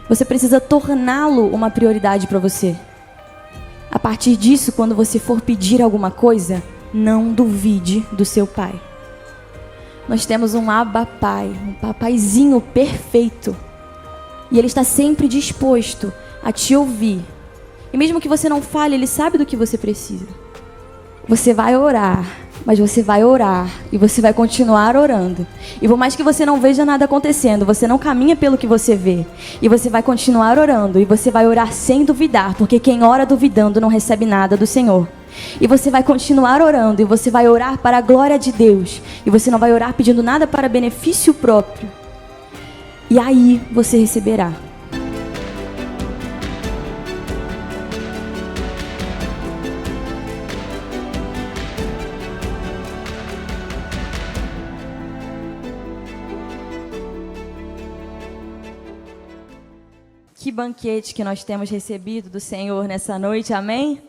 Você precisa torná-lo uma prioridade para você. A partir disso, quando você for pedir alguma coisa, não duvide do seu pai. Nós temos um Abba Pai, um papaizinho perfeito. E ele está sempre disposto a te ouvir. E mesmo que você não fale, ele sabe do que você precisa. Você vai orar, mas você vai orar e você vai continuar orando. E por mais que você não veja nada acontecendo, você não caminha pelo que você vê. E você vai continuar orando e você vai orar sem duvidar, porque quem ora duvidando não recebe nada do Senhor. E você vai continuar orando e você vai orar para a glória de Deus. E você não vai orar pedindo nada para benefício próprio. E aí você receberá. Que banquete que nós temos recebido do Senhor nessa noite, amém?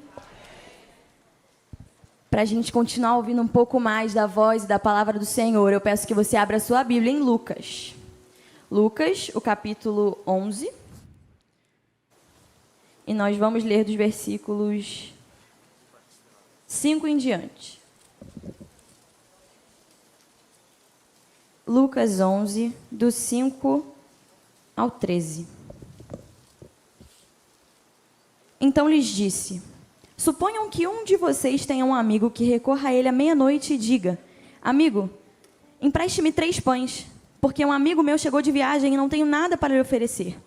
Para a gente continuar ouvindo um pouco mais da voz e da palavra do Senhor, eu peço que você abra a sua Bíblia em Lucas. Lucas, o capítulo 11. E nós vamos ler dos versículos 5 em diante. Lucas 11, do 5 ao 13. Então lhes disse: suponham que um de vocês tenha um amigo que recorra a ele à meia-noite e diga: amigo, empreste-me 3 pães, porque um amigo meu chegou de viagem e não tenho nada para lhe oferecer.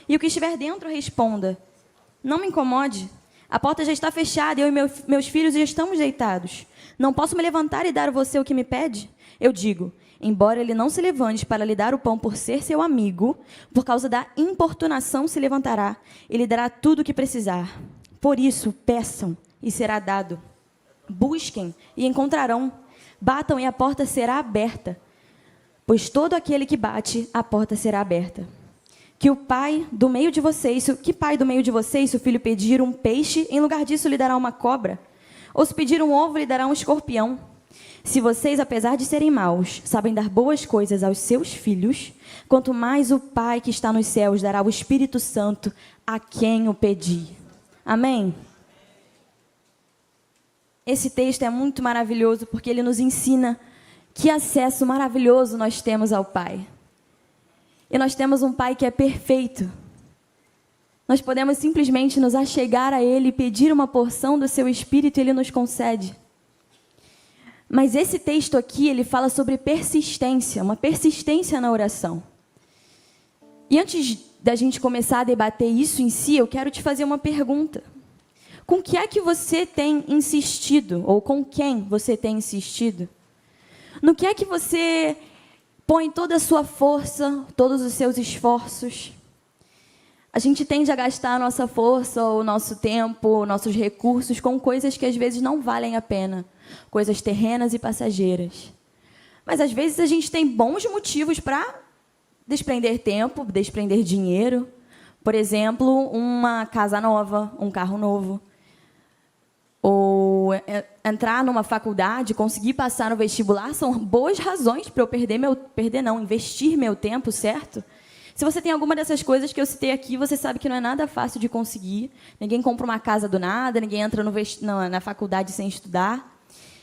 E o que estiver dentro responda: não me incomode, a porta já está fechada e eu e meus filhos já estamos deitados. Não posso me levantar e dar a você o que me pede? Eu digo: embora ele não se levante para lhe dar o pão por ser seu amigo, por causa da importunação se levantará e lhe dará tudo o que precisar. Por isso, peçam e será dado. Busquem e encontrarão. Batam e a porta será aberta. Pois todo aquele que bate, a porta será aberta. Que pai do meio de vocês, se o filho pedir um peixe, em lugar disso lhe dará uma cobra? Ou se pedir um ovo, lhe dará um escorpião? Se vocês, apesar de serem maus, sabem dar boas coisas aos seus filhos, quanto mais o Pai que está nos céus dará o Espírito Santo a quem o pedir. Amém? Esse texto é muito maravilhoso porque ele nos ensina que acesso maravilhoso nós temos ao Pai. E nós temos um Pai que é perfeito. Nós podemos simplesmente nos achegar a Ele e pedir uma porção do seu Espírito e Ele nos concede. Mas esse texto aqui, ele fala sobre persistência, uma persistência na oração. E antes da gente começar a debater isso em si, eu quero te fazer uma pergunta. Com que é que você tem insistido? Ou com quem você tem insistido? No que é que você põe toda a sua força, todos os seus esforços? A gente tende a gastar a nossa força, o nosso tempo, nossos recursos com coisas que às vezes não valem a pena. Coisas terrenas e passageiras. Mas às vezes a gente tem bons motivos para desprender tempo, desprender dinheiro. Por exemplo, uma casa nova, um carro novo. Ou entrar numa faculdade, conseguir passar no vestibular, são boas razões para eu investir meu tempo, certo? Se você tem alguma dessas coisas que eu citei aqui, você sabe que não é nada fácil de conseguir. Ninguém compra uma casa do nada, ninguém entra na faculdade sem estudar.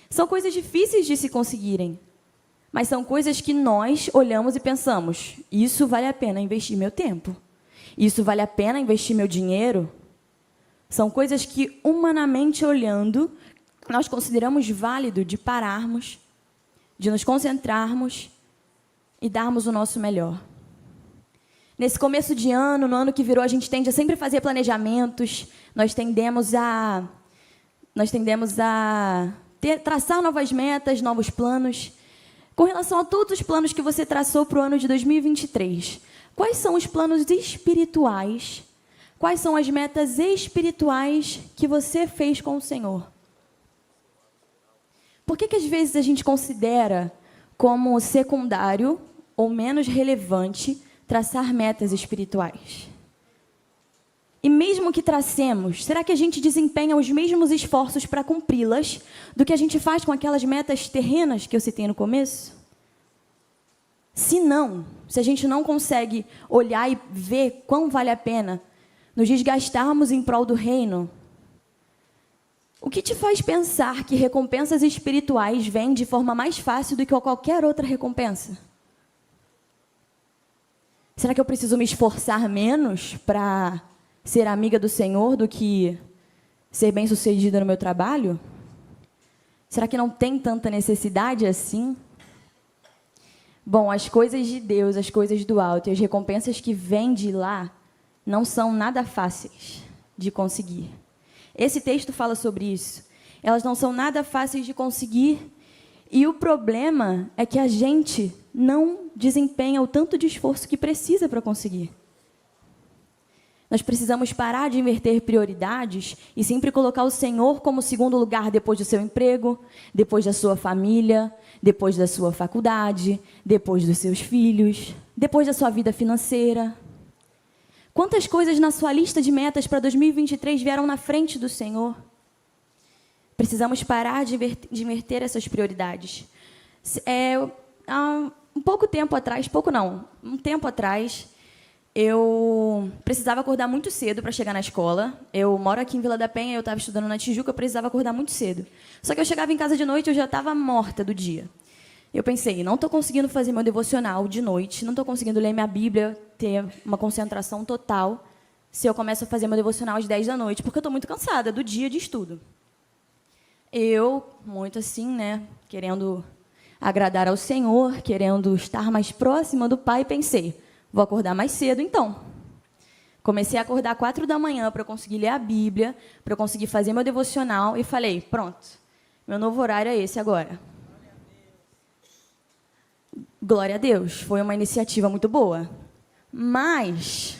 São coisas difíceis de se conseguirem, mas são coisas que nós olhamos e pensamos: isso vale a pena investir meu tempo? Isso vale a pena investir meu dinheiro? São coisas que, humanamente olhando, nós consideramos válido de pararmos, de nos concentrarmos e darmos o nosso melhor. Nesse começo de ano, no ano que virou, a gente tende a sempre fazer planejamentos, nós tendemos a traçar novas metas, novos planos. Com relação a todos os planos que você traçou para o ano de 2023, quais são os planos espirituais? Quais são as metas espirituais que você fez com o Senhor? Por que às vezes a gente considera como secundário ou menos relevante traçar metas espirituais? E mesmo que tracemos, será que a gente desempenha os mesmos esforços para cumpri-las do que a gente faz com aquelas metas terrenas que eu citei no começo? Se a gente não consegue olhar e ver quão vale a pena nos desgastarmos em prol do reino, o que te faz pensar que recompensas espirituais vêm de forma mais fácil do que qualquer outra recompensa? Será que eu preciso me esforçar menos para ser amiga do Senhor do que ser bem-sucedida no meu trabalho? Será que não tem tanta necessidade assim? Bom, as coisas de Deus, as coisas do alto e as recompensas que vêm de lá não são nada fáceis de conseguir. Esse texto fala sobre isso. Elas não são nada fáceis de conseguir e o problema é que a gente não desempenha o tanto de esforço que precisa para conseguir. Nós precisamos parar de inverter prioridades e sempre colocar o Senhor como segundo lugar depois do seu emprego, depois da sua família, depois da sua faculdade, depois dos seus filhos, depois da sua vida financeira. Quantas coisas na sua lista de metas para 2023 vieram na frente do Senhor? Precisamos parar de inverter essas prioridades. Há um tempo atrás, eu precisava acordar muito cedo para chegar na escola. Eu moro aqui em Vila da Penha, eu estava estudando na Tijuca, eu precisava acordar muito cedo. Só que eu chegava em casa de noite, eu já estava morta do dia. Eu pensei, não estou conseguindo fazer meu devocional de noite, não estou conseguindo ler minha Bíblia, ter uma concentração total, se eu começo a fazer meu devocional às 10 da noite, porque eu estou muito cansada do dia de estudo. Eu, muito assim, né, querendo agradar ao Senhor, querendo estar mais próxima do Pai, pensei, vou acordar mais cedo, então. Comecei a acordar 4 da manhã para eu conseguir ler a Bíblia, para eu conseguir fazer meu devocional, e falei, pronto, meu novo horário é esse agora. Glória a Deus, foi uma iniciativa muito boa. Mas,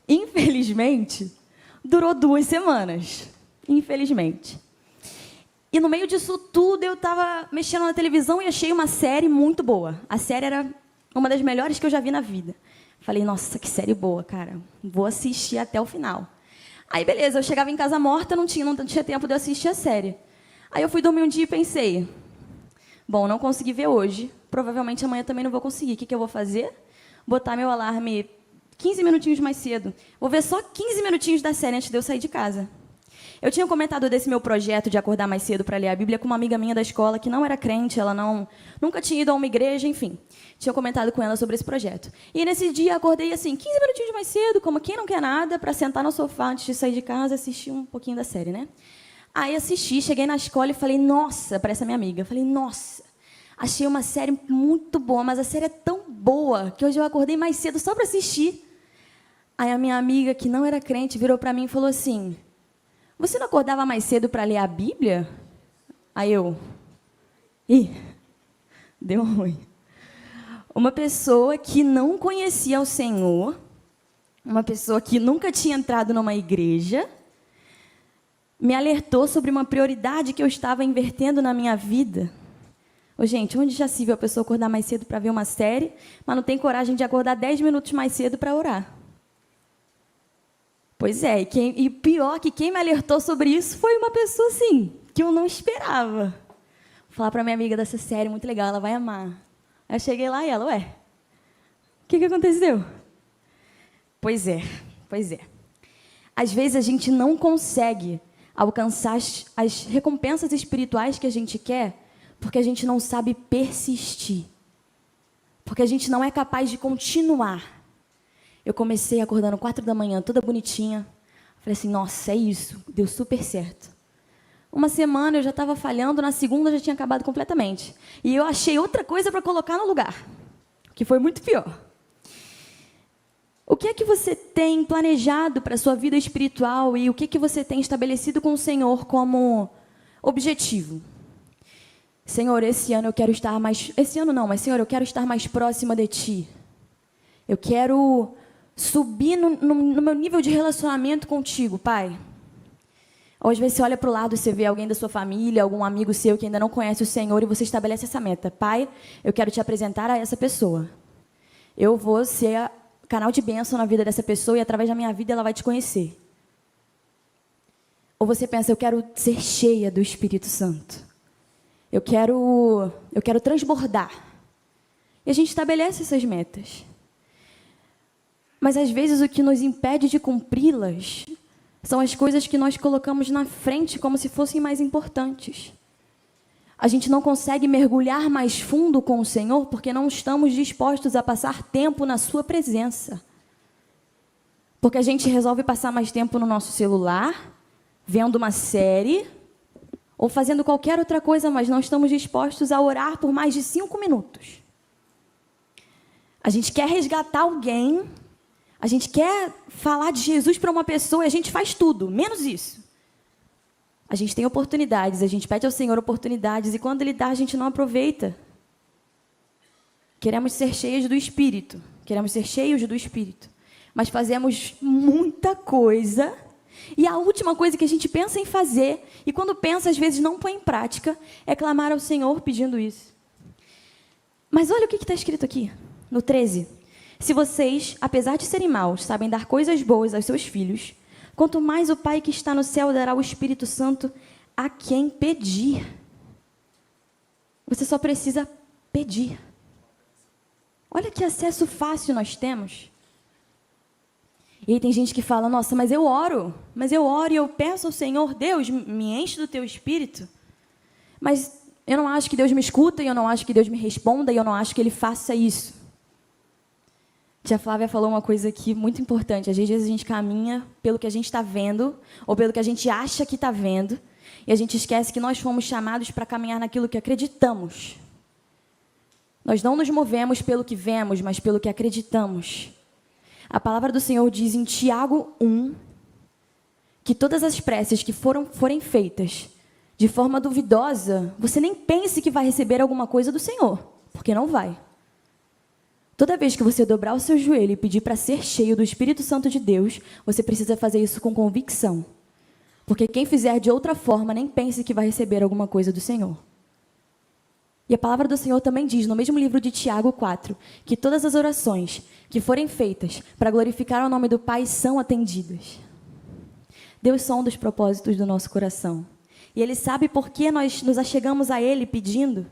infelizmente, durou 2 semanas. Infelizmente. E no meio disso tudo, eu estava mexendo na televisão e achei uma série muito boa. A série era uma das melhores que eu já vi na vida. Falei, nossa, que série boa, cara. Vou assistir até o final. Aí, beleza, eu chegava em casa morta, não tinha tempo de eu assistir a série. Aí eu fui dormir um dia e pensei, bom, não consegui ver hoje, provavelmente amanhã também não vou conseguir. O que eu vou fazer? Botar meu alarme 15 minutinhos mais cedo. Vou ver só 15 minutinhos da série antes de eu sair de casa. Eu tinha comentado desse meu projeto de acordar mais cedo para ler a Bíblia com uma amiga minha da escola que não era crente, ela nunca tinha ido a uma igreja, enfim. Tinha comentado com ela sobre esse projeto. E nesse dia acordei assim, 15 minutinhos mais cedo, como quem não quer nada, para sentar no sofá antes de sair de casa e assistir um pouquinho da série, né? Aí assisti, cheguei na escola e falei, nossa, para essa minha amiga, eu falei, nossa, achei uma série muito boa, mas a série é tão boa que hoje eu acordei mais cedo só para assistir. Aí a minha amiga, que não era crente, virou para mim e falou assim, você não acordava mais cedo para ler a Bíblia? Aí eu, deu ruim. Uma pessoa que não conhecia o Senhor, uma pessoa que nunca tinha entrado numa igreja, me alertou sobre uma prioridade que eu estava invertendo na minha vida. Ô, gente, onde já se viu a pessoa acordar mais cedo para ver uma série, mas não tem coragem de acordar 10 minutos mais cedo para orar? Pois é, e pior que quem me alertou sobre isso foi uma pessoa, assim, que eu não esperava. Vou falar para minha amiga dessa série, muito legal, ela vai amar. Aí eu cheguei lá e ela, ué, o que aconteceu? Pois é. Às vezes a gente não consegue alcançar as recompensas espirituais que a gente quer, porque a gente não sabe persistir. Porque a gente não é capaz de continuar. Eu comecei acordando 4 da manhã, toda bonitinha. Falei assim, nossa, é isso, deu super certo. Uma semana eu já estava falhando, na segunda já tinha acabado completamente. E eu achei outra coisa para colocar no lugar, que foi muito pior. O que é que você tem planejado para a sua vida espiritual e o que você tem estabelecido com o Senhor como objetivo? Senhor, esse ano eu quero estar mais... Esse ano não, mas Senhor, eu quero estar mais próxima de Ti. Eu quero subir no meu nível de relacionamento contigo, Pai. Ou às vezes você olha para o lado e você vê alguém da sua família, algum amigo seu que ainda não conhece o Senhor e você estabelece essa meta. Pai, eu quero te apresentar a essa pessoa. Eu vou ser canal de bênção na vida dessa pessoa e através da minha vida ela vai te conhecer. Ou você pensa, eu quero ser cheia do Espírito Santo. Eu quero transbordar. E a gente estabelece essas metas. Mas às vezes o que nos impede de cumpri-las são as coisas que nós colocamos na frente como se fossem mais importantes. A gente não consegue mergulhar mais fundo com o Senhor porque não estamos dispostos a passar tempo na sua presença. Porque a gente resolve passar mais tempo no nosso celular, vendo uma série, ou fazendo qualquer outra coisa, mas não estamos dispostos a orar por mais de 5 minutos. A gente quer resgatar alguém, a gente quer falar de Jesus para uma pessoa e a gente faz tudo, menos isso. A gente tem oportunidades, a gente pede ao Senhor oportunidades e quando Ele dá, a gente não aproveita. Queremos ser cheios do Espírito, mas fazemos muita coisa e a última coisa que a gente pensa em fazer, e quando pensa, às vezes não põe em prática, é clamar ao Senhor pedindo isso. Mas olha o que está escrito aqui, no 13. Se vocês, apesar de serem maus, sabem dar coisas boas aos seus filhos, quanto mais o Pai que está no céu dará o Espírito Santo a quem pedir. Você só precisa pedir. Olha que acesso fácil nós temos. E aí tem gente que fala, nossa, mas eu oro e eu peço ao Senhor, Deus, me enche do teu Espírito. Mas eu não acho que Deus me escuta, e eu não acho que Deus me responda, e eu não acho que Ele faça isso. Tia Flávia falou uma coisa aqui muito importante. Às vezes a gente caminha pelo que a gente está vendo, ou pelo que a gente acha que está vendo, e a gente esquece que nós fomos chamados para caminhar naquilo que acreditamos. Nós não nos movemos pelo que vemos, mas pelo que acreditamos. A palavra do Senhor diz em Tiago 1, que todas as preces que forem feitas de forma duvidosa, você nem pense que vai receber alguma coisa do Senhor, porque não vai. Toda vez que você dobrar o seu joelho e pedir para ser cheio do Espírito Santo de Deus, você precisa fazer isso com convicção. Porque quem fizer de outra forma, nem pense que vai receber alguma coisa do Senhor. E a palavra do Senhor também diz, no mesmo livro de Tiago 4, que todas as orações que forem feitas para glorificar o nome do Pai são atendidas. Deus sonda os propósitos do nosso coração. E Ele sabe por que nós nos achegamos a Ele pedindo.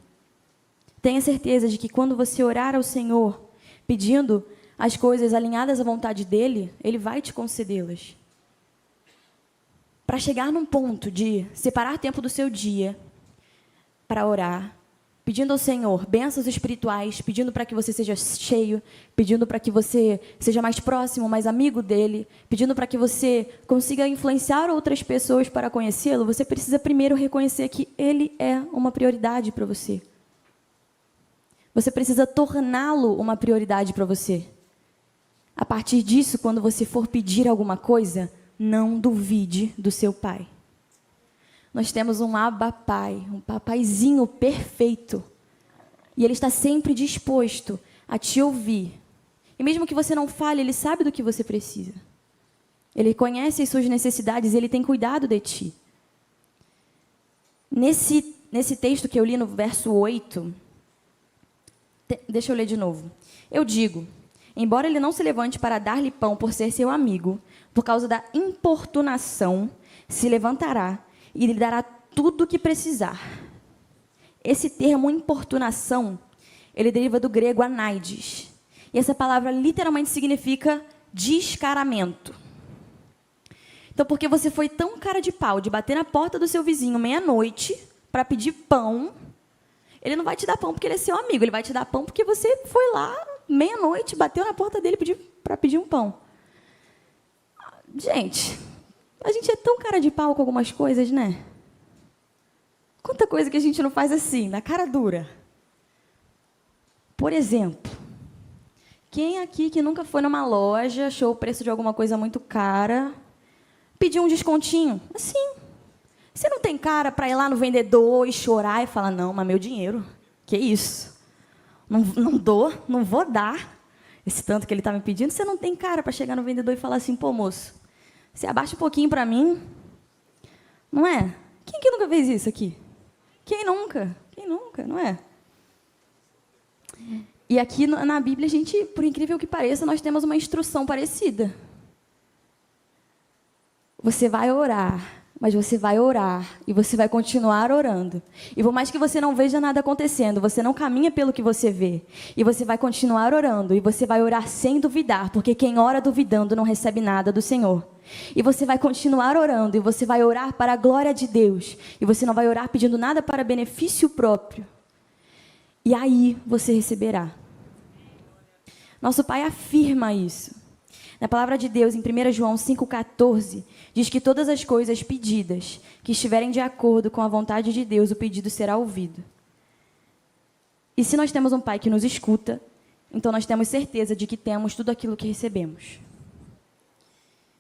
Tenha certeza de que quando você orar ao Senhor, pedindo as coisas alinhadas à vontade dEle, Ele vai te concedê-las. Para chegar num ponto de separar tempo do seu dia para orar, pedindo ao Senhor bênçãos espirituais, pedindo para que você seja cheio, pedindo para que você seja mais próximo, mais amigo dele, pedindo para que você consiga influenciar outras pessoas para conhecê-lo, você precisa primeiro reconhecer que ele é uma prioridade para você. Você precisa torná-lo uma prioridade para você. A partir disso, quando você for pedir alguma coisa, não duvide do seu Pai. Nós temos um Abba Pai, um papaizinho perfeito. E Ele está sempre disposto a te ouvir. E mesmo que você não fale, Ele sabe do que você precisa. Ele conhece as suas necessidades, Ele tem cuidado de ti. Nesse texto que eu li no verso 8, deixa eu ler de novo. Eu digo, embora ele não se levante para dar-lhe pão por ser seu amigo, por causa da importunação, se levantará e lhe dará tudo o que precisar. Esse termo importunação, ele deriva do grego anaides. E essa palavra literalmente significa descaramento. Então, porque você foi tão cara de pau de bater na porta do seu vizinho meia-noite para pedir pão, ele não vai te dar pão porque ele é seu amigo, ele vai te dar pão porque você foi lá meia-noite, bateu na porta dele para pedir um pão. Gente, a gente é tão cara de pau com algumas coisas, né? Quanta coisa que a gente não faz assim, na cara dura. Por exemplo, quem aqui que nunca foi numa loja, achou o preço de alguma coisa muito cara, pediu um descontinho? Assim. Você não tem cara para ir lá no vendedor e chorar e falar, não, mas meu dinheiro, que isso? Não dou, não vou dar esse tanto que ele está me pedindo. Você não tem cara para chegar no vendedor e falar assim, pô, moço, você abaixa um pouquinho para mim? Não é? Quem que nunca fez isso aqui? Quem nunca? Quem nunca, não é? E aqui na Bíblia, a gente, por incrível que pareça, nós temos uma instrução parecida. Você vai orar, mas você vai orar e você vai continuar orando. E por mais que você não veja nada acontecendo, você não caminha pelo que você vê. E você vai continuar orando e você vai orar sem duvidar, porque quem ora duvidando não recebe nada do Senhor. E você vai continuar orando e você vai orar para a glória de Deus. E você não vai orar pedindo nada para benefício próprio. E aí você receberá. Nosso Pai afirma isso. Na palavra de Deus, em 1 João 5,14, diz que todas as coisas pedidas que estiverem de acordo com a vontade de Deus, o pedido será ouvido. E se nós temos um Pai que nos escuta, então nós temos certeza de que temos tudo aquilo que recebemos.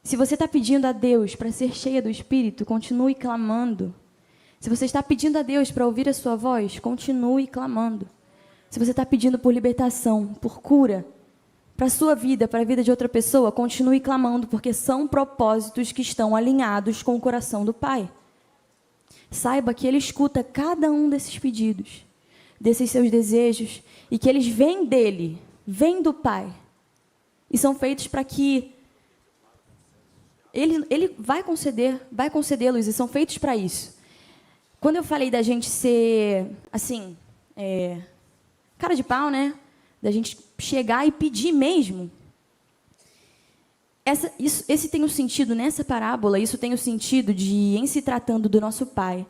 Se você está pedindo a Deus para ser cheia do Espírito, continue clamando. Se você está pedindo a Deus para ouvir a sua voz, continue clamando. Se você está pedindo por libertação, por cura, para a sua vida, para a vida de outra pessoa, continue clamando, porque são propósitos que estão alinhados com o coração do Pai. Saiba que Ele escuta cada um desses pedidos, desses seus desejos, e que eles vêm dEle, vêm do Pai, e são feitos para que Ele vai concedê-los, e são feitos para isso. Quando eu falei da gente ser, assim, cara de pau, né? Da gente chegar e pedir mesmo. Esse tem o sentido, nessa parábola, isso tem o sentido de, em se tratando do nosso Pai,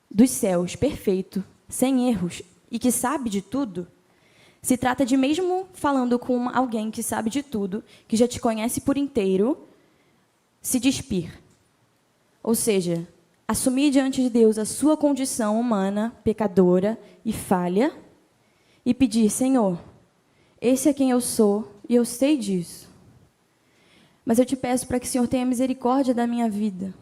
dos céus, perfeito, sem erros, e que sabe de tudo, se trata de, mesmo falando com alguém que sabe de tudo, que já te conhece por inteiro, se despir. Ou seja, assumir diante de Deus a sua condição humana, pecadora e falha, e pedir: Senhor, esse é quem eu sou e eu sei disso. Mas eu te peço para que o Senhor tenha misericórdia da minha vida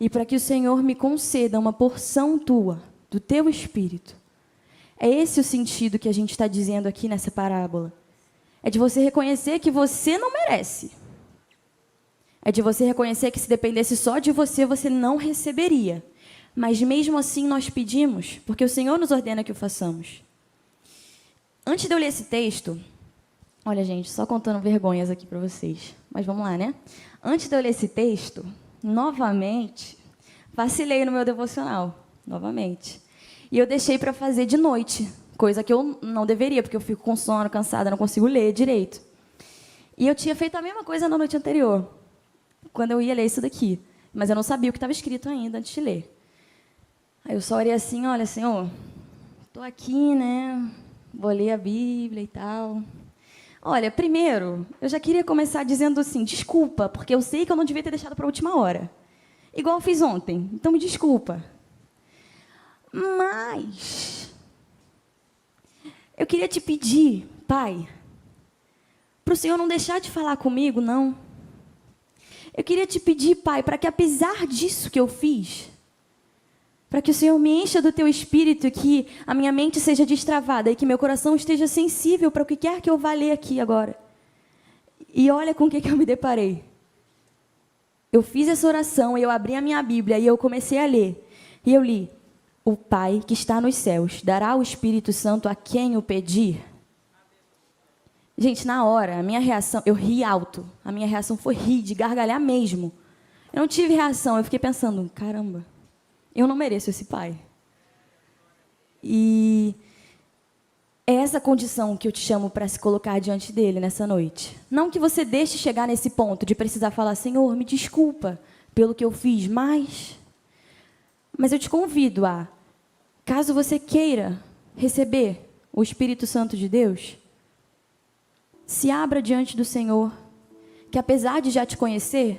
e para que o Senhor me conceda uma porção tua, do teu Espírito. É esse o sentido que a gente está dizendo aqui nessa parábola. É de você reconhecer que você não merece. É de você reconhecer que se dependesse só de você, você não receberia. Mas mesmo assim nós pedimos, porque o Senhor nos ordena que o façamos. Antes de eu ler esse texto, olha, gente, só contando vergonhas aqui para vocês, mas vamos lá, né? Antes de eu ler esse texto, novamente, vacilei no meu devocional, novamente. E eu deixei para fazer de noite, coisa que eu não deveria, porque eu fico com sono, cansada, não consigo ler direito. E eu tinha feito a mesma coisa na noite anterior, quando eu ia ler isso daqui, mas eu não sabia o que estava escrito ainda antes de ler. Aí eu só orei assim: olha, Senhor, estou aqui, né? Vou ler a Bíblia e tal. Olha, primeiro, eu já queria começar dizendo assim, desculpa, porque eu sei que eu não devia ter deixado para a última hora. Igual eu fiz ontem, então me desculpa. Mas eu queria te pedir, Pai, para o Senhor não deixar de falar comigo, não. Eu queria te pedir, Pai, para que apesar disso que eu fiz, para que o Senhor me encha do teu Espírito, que a minha mente seja destravada e que meu coração esteja sensível para o que quer que eu vá ler aqui agora. E olha com o que eu me deparei. Eu fiz essa oração e eu abri a minha Bíblia e eu comecei a ler. E eu li: o Pai que está nos céus dará o Espírito Santo a quem o pedir. Gente, na hora, a minha reação, eu ri alto. A minha reação foi rir, de gargalhar mesmo. Eu não tive reação, eu fiquei pensando: caramba, eu não mereço esse Pai. E é essa condição que eu te chamo para se colocar diante dele nessa noite. Não que você deixe chegar nesse ponto de precisar falar: Senhor, me desculpa pelo que eu fiz, mas eu te convido a, caso você queira receber o Espírito Santo de Deus, se abra diante do Senhor, que apesar de já te conhecer,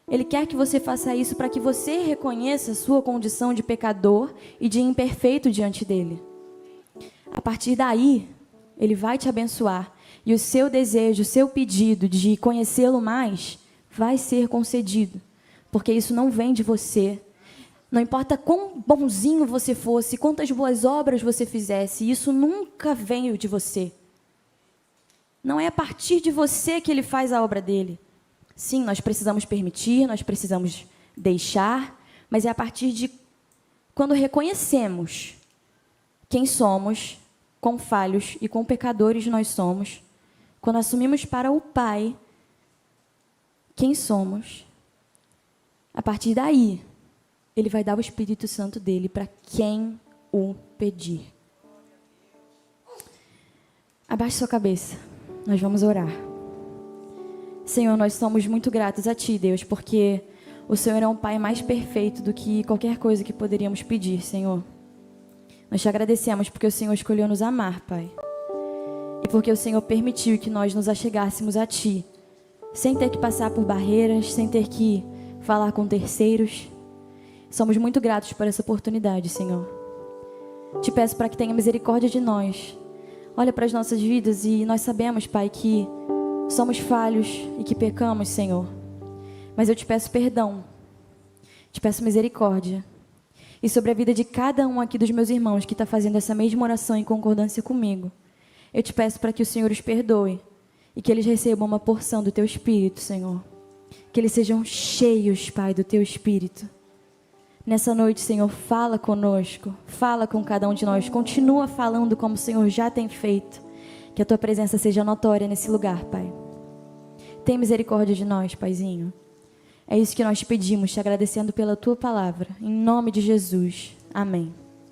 Ele quer que você faça isso para que você reconheça a sua condição de pecador e de imperfeito diante dEle. A partir daí, Ele vai te abençoar e o seu desejo, o seu pedido de conhecê-lo mais vai ser concedido, porque isso não vem de você. Não importa quão bonzinho você fosse, quantas boas obras você fizesse, isso nunca veio de você. Não é a partir de você que Ele faz a obra dEle. Sim, nós precisamos permitir, nós precisamos deixar, mas é a partir de quando reconhecemos quem somos, quão falhos e quão pecadores nós somos, quando assumimos para o Pai quem somos, A partir daí, Ele vai dar o Espírito Santo dele para quem o pedir. Abaixe sua cabeça, nós vamos orar. Senhor, nós somos muito gratos a Ti, Deus, porque o Senhor é um Pai mais perfeito do que qualquer coisa que poderíamos pedir, Senhor. Nós Te agradecemos porque o Senhor escolheu nos amar, Pai. E porque o Senhor permitiu que nós nos achegássemos a Ti, sem ter que passar por barreiras, sem ter que falar com terceiros. Somos muito gratos por essa oportunidade, Senhor. Te peço para que tenha misericórdia de nós. Olha para as nossas vidas e nós sabemos, Pai, que somos falhos e que pecamos, Senhor. Mas eu Te peço perdão. Te peço misericórdia. E sobre a vida de cada um aqui dos meus irmãos que está fazendo essa mesma oração em concordância comigo, eu Te peço para que o Senhor os perdoe e que eles recebam uma porção do Teu Espírito, Senhor. Que eles sejam cheios, Pai, do Teu Espírito. Nessa noite, Senhor, fala conosco, fala com cada um de nós, continua falando como o Senhor já tem feito. Que a Tua presença seja notória nesse lugar, Pai. Tem misericórdia de nós, Paizinho. É isso que nós te pedimos, te agradecendo pela Tua palavra. Em nome de Jesus. Amém.